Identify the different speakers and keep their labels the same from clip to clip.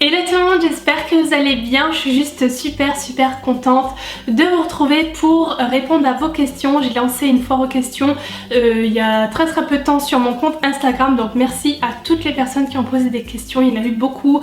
Speaker 1: Hello tout le monde, j'espère que vous allez bien. Je suis juste super contente de vous retrouver pour répondre à vos questions. J'ai lancé une foire aux questions il y a très peu de temps sur mon compte Instagram, donc merci à toutes les personnes qui ont posé des questions. Il y en a eu beaucoup.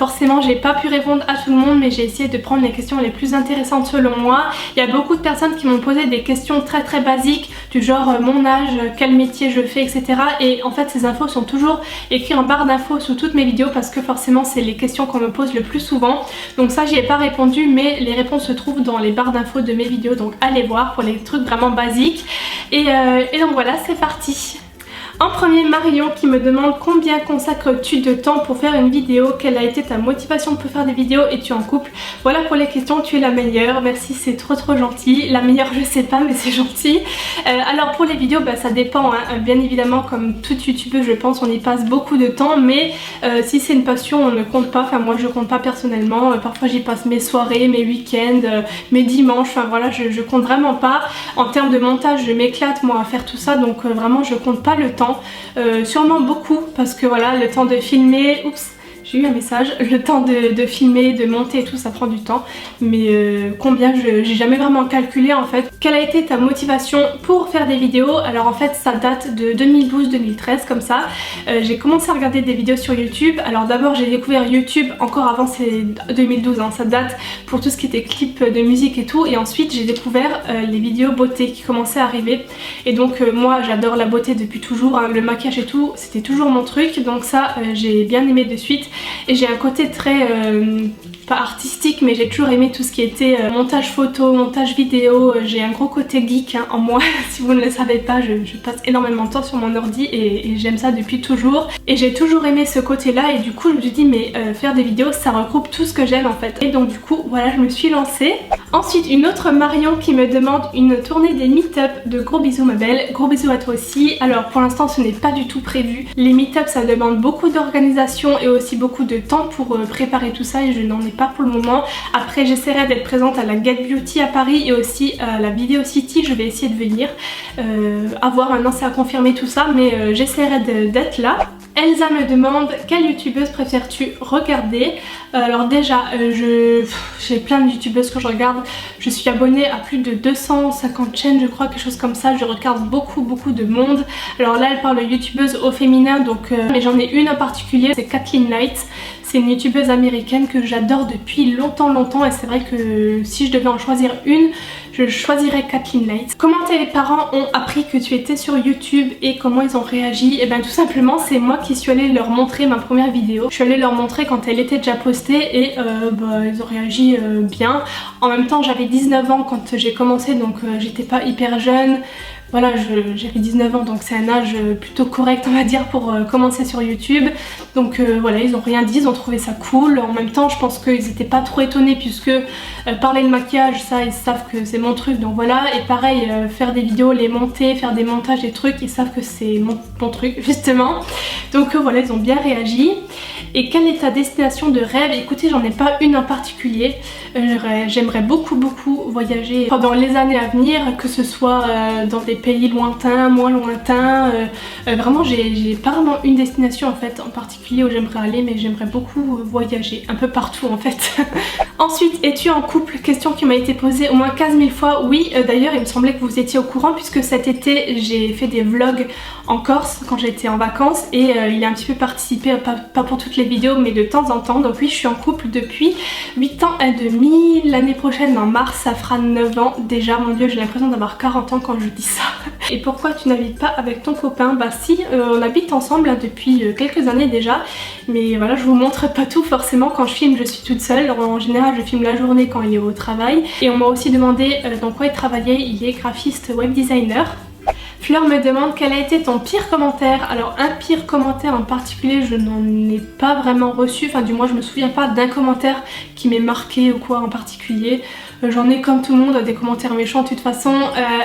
Speaker 1: Forcément j'ai pas pu répondre à tout le monde, mais j'ai essayé de prendre les questions les plus intéressantes selon moi. Il y a beaucoup de personnes qui m'ont posé des questions très basiques du genre mon âge, quel métier je fais, etc. Et en fait ces infos sont toujours écrites en barre d'infos sous toutes mes vidéos parce que forcément c'est les questions qu'on me pose le plus souvent. Donc ça j'y ai pas répondu, mais les réponses se trouvent dans les barres d'infos de mes vidéos, donc allez voir pour les trucs vraiment basiques. Et donc voilà, c'est parti. En premier, Marion qui me demande combien consacres-tu de temps pour faire une vidéo, quelle a été ta motivation pour faire des vidéos, es-tu en couple? Voilà pour les questions, tu es la meilleure, merci, c'est trop gentil. La meilleure je sais pas, mais c'est gentil. Alors pour les vidéos ça dépend hein. Bien évidemment comme toute youtubeuse je pense on y passe beaucoup de temps, mais si c'est une passion on ne compte pas, enfin moi je compte pas personnellement, parfois j'y passe mes soirées, mes week-ends, mes dimanches, enfin voilà je compte vraiment pas. En termes de montage je m'éclate moi à faire tout ça, donc vraiment je compte pas le temps. Sûrement beaucoup parce que voilà le temps de filmer, oups j'ai eu un message, le temps de filmer, de monter et tout ça prend du temps, mais combien j'ai jamais vraiment calculé en fait. Quelle a été ta motivation pour faire des vidéos? Alors en fait ça date de 2012-2013 comme ça. J'ai commencé à regarder des vidéos sur YouTube. Alors d'abord j'ai découvert YouTube encore avant, c'est 2012 hein, ça date pour tout ce qui était clips de musique et tout, et ensuite j'ai découvert les vidéos beauté qui commençaient à arriver, et donc moi j'adore la beauté depuis toujours hein, le maquillage et tout c'était toujours mon truc, donc ça j'ai bien aimé de suite. Et j'ai un côté très pas artistique, mais j'ai toujours aimé tout ce qui était montage photo, montage vidéo. J'ai un gros côté geek hein, en moi. Si vous ne le savez pas, je passe énormément de temps sur mon ordi et j'aime ça depuis toujours. Et j'ai toujours aimé ce côté là, et du coup je me suis dit mais faire des vidéos ça regroupe tout ce que j'aime en fait. Et donc du coup voilà, je me suis lancée. Ensuite une autre Marion qui me demande une tournée des meet-up. De gros bisous ma belle, gros bisous à toi aussi. Alors pour l'instant ce n'est pas du tout prévu. Les meet-up ça demande beaucoup d'organisation et aussi beaucoup de temps pour préparer tout ça, et je n'en ai pas pour le moment. Après j'essaierai d'être présente à la Get Beauty à Paris et aussi à la Video City, je vais essayer de venir. À voir, maintenant c'est à confirmer tout ça, mais j'essaierai d'être là. Elsa me demande quelle youtubeuse préfères-tu regarder? Alors déjà j'ai plein de youtubeuses que je regarde, je suis abonnée à plus de 250 chaînes je crois, quelque chose comme ça, je regarde beaucoup de monde. Alors là elle parle de youtubeuse au féminin, donc mais j'en ai une en particulier, c'est Kathleen Knight. C'est une youtubeuse américaine que j'adore depuis longtemps, et c'est vrai que si je devais en choisir une, je choisirais Kathleen Knight. Comment tes parents ont appris que tu étais sur YouTube et comment ils ont réagi? Et bien tout simplement c'est moi qui suis allée leur montrer ma première vidéo. Je suis allée leur montrer quand elle était déjà postée et ils ont réagi bien. En même temps j'avais 19 ans quand j'ai commencé, donc j'étais pas hyper jeune. Voilà, j'avais 19 ans, donc c'est un âge plutôt correct on va dire pour commencer sur YouTube. Donc voilà, ils ont rien dit, ils ont trouvé ça cool. En même temps je pense qu'ils étaient pas trop étonnés puisque parler de maquillage, ça ils savent que c'est mon truc, donc voilà. Et pareil, faire des vidéos, les monter, faire des montages, des trucs, ils savent que c'est mon truc justement. Donc voilà, ils ont bien réagi. Et quelle est ta destination de rêve? Écoutez, j'en ai pas une en particulier. J'aimerais beaucoup voyager pendant les années à venir, que ce soit dans des pays lointains, moins lointains. Vraiment j'ai pas vraiment une destination en fait en particulier où j'aimerais aller, mais j'aimerais beaucoup voyager un peu partout en fait. Ensuite, es-tu en couple? Question qui m'a été posée au moins 15 000 fois. Oui, d'ailleurs il me semblait que vous étiez au courant puisque cet été j'ai fait des vlogs en Corse quand j'étais en vacances, et il a un petit peu participé, pas pour toutes les vidéos mais de temps en temps. Donc oui, je suis en couple depuis 8 ans et demi. L'année prochaine en mars ça fera 9 ans déjà. Mon dieu, j'ai l'impression d'avoir 40 ans quand je dis ça. Et pourquoi tu n'habites pas avec ton copain? Bah si, on habite ensemble hein, depuis quelques années déjà, mais voilà, je vous montre pas tout forcément. Quand je filme je suis toute seule, en général je filme la journée quand il est au travail. Et on m'a aussi demandé dans quoi il travaillait. Il est graphiste web designer. Fleur me demande quel a été ton pire commentaire. Alors un pire commentaire en particulier je n'en ai pas vraiment reçu, enfin du moins je me souviens pas d'un commentaire qui m'ait marqué ou quoi en particulier. J'en ai comme tout le monde des commentaires méchants de toute façon.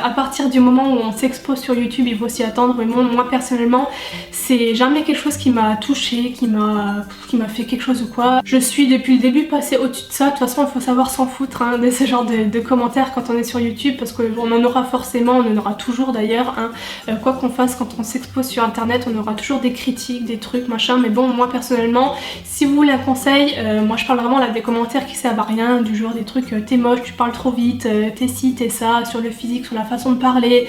Speaker 1: À partir du moment où on s'expose sur YouTube il faut s'y attendre, mais moi personnellement c'est jamais quelque chose qui m'a touchée, qui m'a fait quelque chose ou quoi. Je suis depuis le début passée au-dessus de ça. De toute façon il faut savoir s'en foutre hein, de ce genre de commentaires quand on est sur YouTube, parce qu'on en aura forcément, on en aura toujours d'ailleurs hein. Hein. Quoi qu'on fasse, quand on s'expose sur internet, on aura toujours des critiques, des trucs, machin. Mais bon, moi personnellement, si vous voulez un conseil, moi je parle vraiment là des commentaires qui servent à rien, du genre des trucs t'es moche, tu parles trop vite, t'es ci, t'es ça, sur le physique, sur la façon de parler.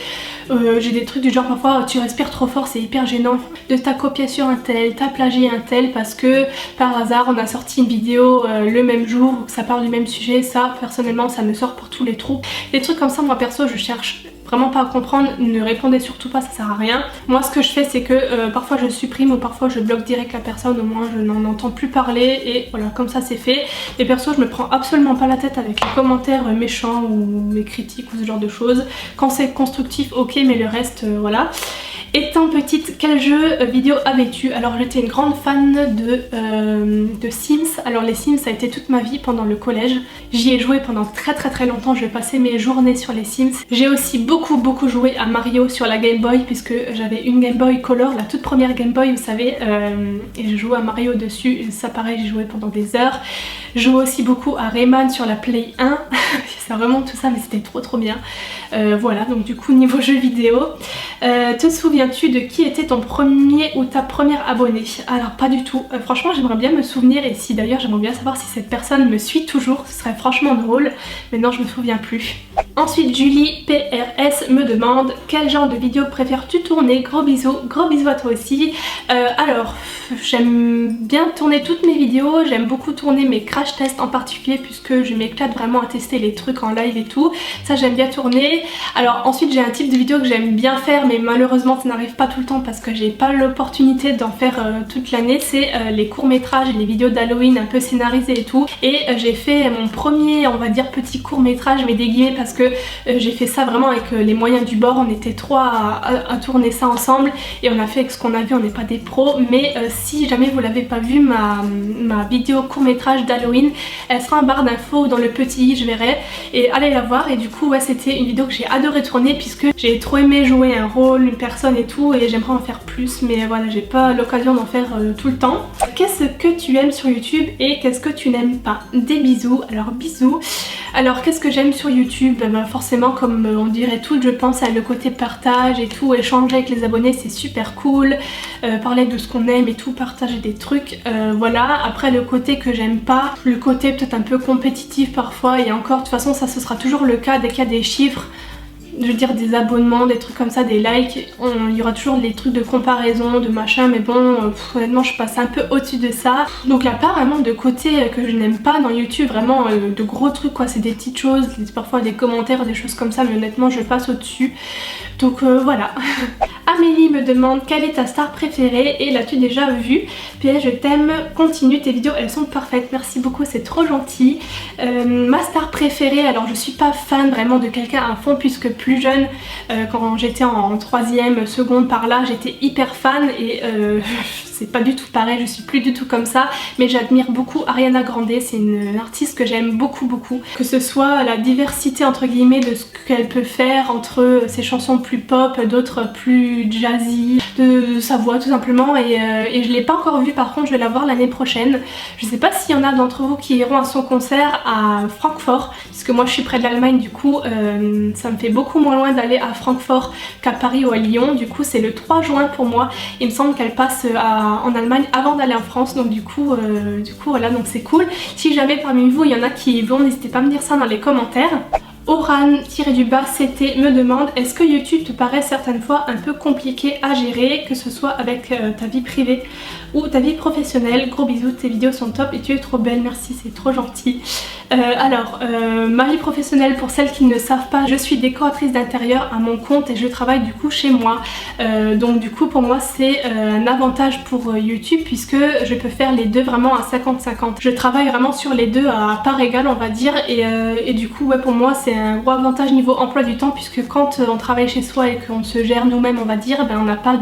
Speaker 1: J'ai des trucs du genre parfois tu respires trop fort, c'est hyper gênant de t'as copié sur un tel, t'as plagié un tel parce que par hasard on a sorti une vidéo le même jour, ça parle du même sujet. Ça personnellement ça me sort pour tous les trous. Des trucs comme ça, moi perso je cherche vraiment pas à comprendre, ne répondez surtout pas, ça sert à rien. Moi ce que je fais c'est que parfois je supprime ou parfois je bloque direct la personne, au moins je n'en entends plus parler et voilà, comme ça c'est fait. Et perso je me prends absolument pas la tête avec les commentaires méchants ou les critiques ou ce genre de choses. Quand c'est constructif ok, mais le reste voilà. Étant petite, quel jeu vidéo avais-tu? Alors j'étais une grande fan de Sims. Alors les Sims ça a été toute ma vie pendant le collège. J'y ai joué pendant très longtemps, je passais mes journées sur les Sims. J'ai aussi beaucoup joué à Mario sur la Game Boy puisque j'avais une Game Boy Color, la toute première Game Boy vous savez, et je jouais à Mario dessus, ça pareil j'ai joué pendant des heures. Je jouais aussi beaucoup à Rayman sur la Play 1, ça remonte tout ça mais c'était trop bien. Voilà, donc du coup niveau jeux vidéo, te souviens-tu de qui était ton premier ou ta première abonnée? Alors pas du tout, franchement j'aimerais bien me souvenir et si d'ailleurs j'aimerais bien savoir si cette personne me suit toujours, ce serait franchement drôle, mais non je me souviens plus. Ensuite Julie PRS me demande quel genre de vidéo préfères-tu tourner? Gros bisous à toi aussi. Alors j'aime bien tourner toutes mes vidéos, j'aime beaucoup tourner mes crash tests en particulier puisque je m'éclate vraiment à tester les trucs en live et tout, ça j'aime bien tourner. Alors ensuite j'ai un type de vidéo que j'aime bien faire mais malheureusement ça n'arrive pas tout le temps parce que j'ai pas l'opportunité d'en faire toute l'année, c'est les courts-métrages et les vidéos d'Halloween un peu scénarisées et tout. Et j'ai fait mon premier on va dire petit court-métrage mais des guillemets parce que j'ai fait ça vraiment avec les moyens du bord, on était trois à tourner ça ensemble et on a fait avec ce qu'on a vu, on n'est pas des pros mais si jamais vous l'avez pas vu ma vidéo court-métrage d'Halloween, elle sera en barre d'infos dans le petit i, je verrai, et allez la voir. Et du coup ouais c'était une vidéo que j'ai adoré tourner puisque j'ai trop aimé jouer un rôle, une personne et tout, et j'aimerais en faire plus mais voilà j'ai pas l'occasion d'en faire tout le temps. Qu'est-ce que tu aimes sur YouTube et qu'est-ce que tu n'aimes pas? Des bisous. Alors bisous. Alors qu'est-ce que j'aime sur YouTube? Forcément comme on dirait tout, je pense à le côté partage et tout, échanger avec les abonnés c'est super cool, parler de ce qu'on aime et tout, partager des trucs, voilà. Après le côté que j'aime pas, le côté peut-être un peu compétitif parfois, et encore de toute façon ça ce sera toujours le cas dès qu'il y a des chiffres, je veux dire des abonnements, des trucs comme ça, des likes, il y aura toujours des trucs de comparaison, de machin, mais bon honnêtement je passe un peu au-dessus de ça. Donc il n'y a pas vraiment de côté que je n'aime pas dans YouTube, vraiment de gros trucs quoi, c'est des petites choses, parfois des commentaires, des choses comme ça, mais honnêtement je passe au-dessus. Donc voilà. Amélie me demande quelle est ta star préférée et l'as-tu déjà vue? PS je t'aime, continue, tes vidéos elles sont parfaites, merci beaucoup, c'est trop gentil. Ma star préférée, alors je suis pas fan vraiment de quelqu'un à fond puisque plus jeune, quand j'étais en 3ème, seconde par là, j'étais hyper fan et c'est pas du tout pareil, je suis plus du tout comme ça, mais j'admire beaucoup Ariana Grande, c'est une artiste que j'aime beaucoup, que ce soit la diversité entre guillemets de ce qu'elle peut faire entre ses chansons plus pop, d'autres plus jazzy, de sa voix tout simplement, et je l'ai pas encore vue, par contre je vais la voir l'année prochaine. Je sais pas s'il y en a d'entre vous qui iront à son concert à Francfort, puisque moi je suis près de l'Allemagne, du coup ça me fait beaucoup moins loin d'aller à Francfort qu'à Paris ou à Lyon, du coup c'est le 3 juin pour moi, il me semble qu'elle passe en Allemagne avant d'aller en France, donc du coup voilà, donc c'est cool. Si jamais parmi vous il y en a qui y vont, n'hésitez pas à me dire ça dans les commentaires. Oran-CT me demande est-ce que YouTube te paraît certaines fois un peu compliqué à gérer, que ce soit avec ta vie privée ou ta vie professionnelle? Gros bisous, tes vidéos sont top et tu es trop belle, merci, c'est trop gentil. Alors ma vie professionnelle, pour celles qui ne savent pas, je suis décoratrice d'intérieur à mon compte et je travaille du coup chez moi, donc du coup pour moi c'est un avantage pour YouTube puisque je peux faire les deux vraiment à 50-50. Je travaille vraiment sur les deux à part égale on va dire, et du coup ouais, pour moi c'est un gros avantage niveau emploi du temps puisque quand on travaille chez soi et qu'on se gère nous-mêmes on va dire, ben on n'a pas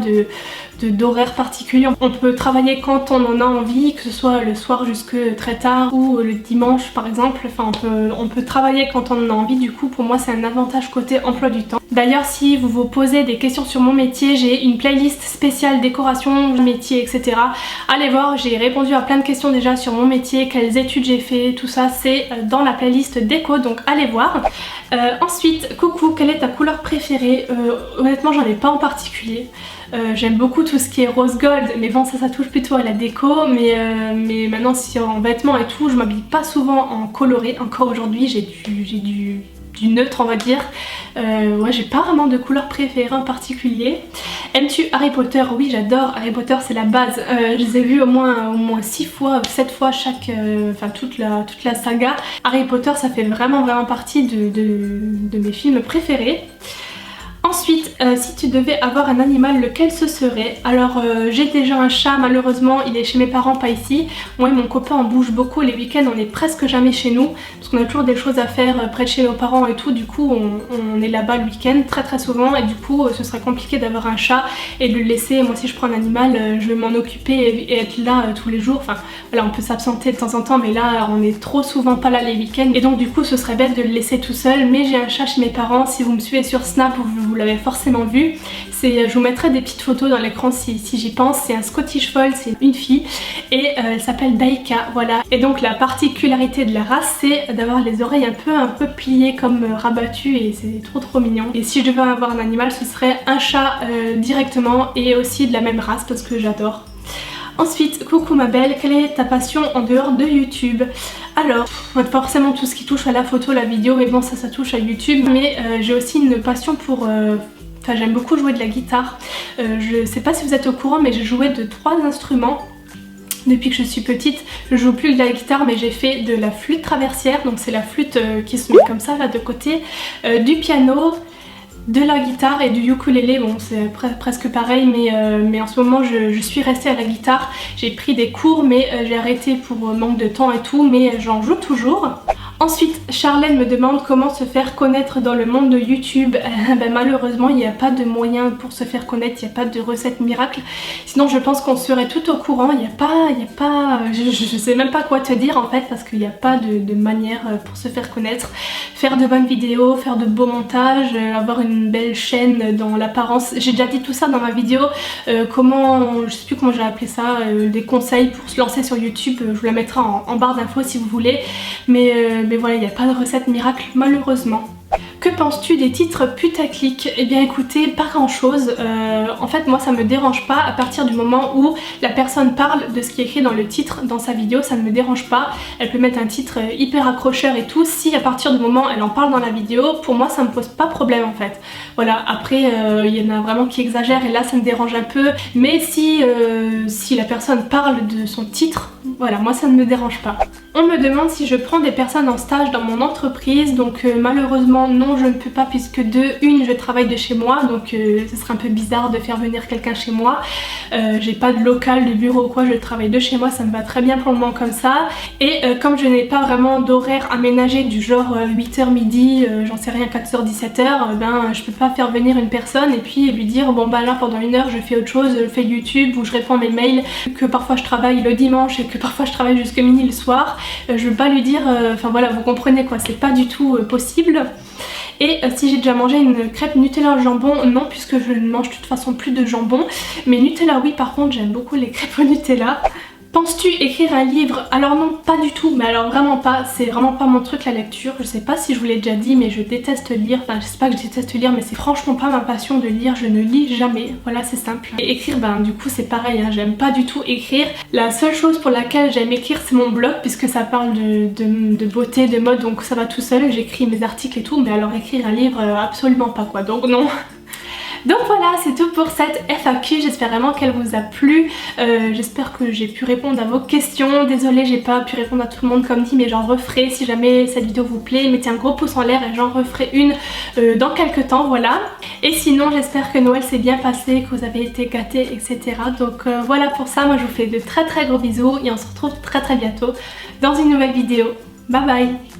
Speaker 1: d'horaire particulier. On peut travailler quand on en a envie, que ce soit le soir jusque très tard ou le dimanche par exemple, enfin on peut travailler quand on en a envie, du coup pour moi c'est un avantage côté emploi du temps. D'ailleurs, si vous vous posez des questions sur mon métier, j'ai une playlist spéciale décoration, métier, etc. Allez voir, j'ai répondu à plein de questions déjà sur mon métier, quelles études j'ai fait, tout ça c'est dans la playlist déco, donc allez voir. Ensuite, coucou, quelle est ta couleur préférée? Honnêtement, j'en ai pas en particulier. J'aime beaucoup tout ce qui est rose gold, mais bon ça touche plutôt à la déco, mais maintenant si en vêtements et tout, je m'habille pas souvent en coloré. Encore aujourd'hui j'ai du neutre on va dire. Ouais, j'ai pas vraiment de couleur préférée en particulier. Aimes-tu Harry Potter? Oui, j'adore Harry Potter, c'est la base. Je les ai vus au moins 6 fois, 7 fois chaque, enfin toute la saga. Harry Potter ça fait vraiment partie de mes films préférés. Ensuite, si tu devais avoir un animal, lequel ce serait? Alors j'ai déjà un chat, malheureusement il est chez mes parents, pas ici. Moi et mon copain on bouge beaucoup les week-ends, on est presque jamais chez nous parce qu'on a toujours des choses à faire près de chez nos parents et tout. Du coup on est là-bas le week-end très souvent et du coup ce serait compliqué d'avoir un chat et de le laisser. Moi si je prends un animal, je vais m'en occuper et être là tous les jours. Enfin voilà, on peut s'absenter de temps en temps mais là on est trop souvent pas là les week-ends et donc du coup ce serait bête de le laisser tout seul. Mais j'ai un chat chez mes parents, si vous me suivez sur Snap vous l'avez forcément vu. Je vous mettrai des petites photos dans l'écran si j'y pense. C'est un Scottish Fold, c'est une fille et elle s'appelle Daika, voilà. Et donc la particularité de la race c'est d'avoir les oreilles un peu pliées comme rabattues et c'est trop mignon. Et si je devais avoir un animal ce serait un chat directement et aussi de la même race parce que j'adore. Ensuite, coucou ma belle, quelle est ta passion en dehors de YouTube? Alors, forcément tout ce qui touche à la photo, la vidéo, mais bon ça touche à YouTube. Mais j'ai aussi une passion pour... Enfin j'aime beaucoup jouer de la guitare. Je sais pas si vous êtes au courant mais j'ai joué de 3 instruments. Depuis que je suis petite, je joue plus de la guitare mais j'ai fait de la flûte traversière. Donc c'est la flûte qui se met comme ça là de côté. Du piano, de la guitare et du ukulélé, bon c'est presque pareil mais en ce moment je suis restée à la guitare. J'ai pris des cours mais j'ai arrêté pour manque de temps et tout, mais j'en joue toujours. Ensuite, Charlène me demande comment se faire connaître dans le monde de YouTube. Ben, malheureusement, il n'y a pas de moyen pour se faire connaître, il n'y a pas de recette miracle. Sinon, je pense qu'on serait tout au courant. Il n'y a pas, je sais même pas quoi te dire en fait, parce qu'il n'y a pas de manière pour se faire connaître. Faire de bonnes vidéos, faire de beaux montages, avoir une belle chaîne dans l'apparence. J'ai déjà dit tout ça dans ma vidéo. Je sais plus comment j'ai appelé ça, des conseils pour se lancer sur YouTube. Je vous la mettrai en barre d'infos si vous voulez. Mais voilà, il n'y a pas de recette miracle malheureusement. Que penses-tu des titres putaclic? Eh bien écoutez, pas grand chose. En fait moi ça me dérange pas à partir du moment où la personne parle de ce qui est écrit dans le titre dans sa vidéo, ça ne me dérange pas. Elle peut mettre un titre hyper accrocheur et tout, si à partir du moment où elle en parle dans la vidéo, pour moi ça me pose pas problème en fait. Voilà, après il y en a vraiment qui exagèrent et là ça me dérange un peu, mais si la personne parle de son titre, voilà, moi ça ne me dérange pas. On me demande si je prends des personnes en stage dans mon entreprise, donc malheureusement non je ne peux pas puisque je travaille de chez moi, donc ce serait un peu bizarre de faire venir quelqu'un chez moi. J'ai pas de local, de bureau ou quoi, je travaille de chez moi, ça me va très bien pour le moment comme ça. Et comme je n'ai pas vraiment d'horaire aménagé du genre 8h midi, j'en sais rien, 4h 17h, ben je peux pas faire venir une personne et puis lui dire bon bah là pendant 1 heure je fais autre chose, je fais YouTube ou je réponds à mes mails, que parfois je travaille le dimanche et que parfois je travaille jusqu'à minuit le soir. Je veux pas lui dire, enfin voilà vous comprenez quoi, c'est pas du tout possible. Et si j'ai déjà mangé une crêpe Nutella au jambon, non puisque je ne mange de toute façon plus de jambon. Mais Nutella oui, par contre j'aime beaucoup les crêpes au Nutella. Penses-tu écrire un livre? Alors non, pas du tout, mais alors vraiment pas, c'est vraiment pas mon truc la lecture. Je sais pas si je vous l'ai déjà dit mais je déteste lire, enfin je sais pas que je déteste lire mais c'est franchement pas ma passion de lire, je ne lis jamais, voilà c'est simple. Et écrire ben du coup c'est pareil, hein, j'aime pas du tout écrire. La seule chose pour laquelle j'aime écrire c'est mon blog puisque ça parle de beauté, de mode, donc ça va tout seul, j'écris mes articles et tout, mais alors écrire un livre absolument pas quoi, donc non. Donc voilà, c'est tout pour cette FAQ, j'espère vraiment qu'elle vous a plu, j'espère que j'ai pu répondre à vos questions. Désolée j'ai pas pu répondre à tout le monde comme dit, mais j'en referai si jamais cette vidéo vous plaît, mettez un gros pouce en l'air et j'en referai une dans quelques temps, voilà. Et sinon j'espère que Noël s'est bien passé, que vous avez été gâtés, etc. Donc voilà pour ça, moi je vous fais de très gros bisous et on se retrouve très bientôt dans une nouvelle vidéo. Bye bye.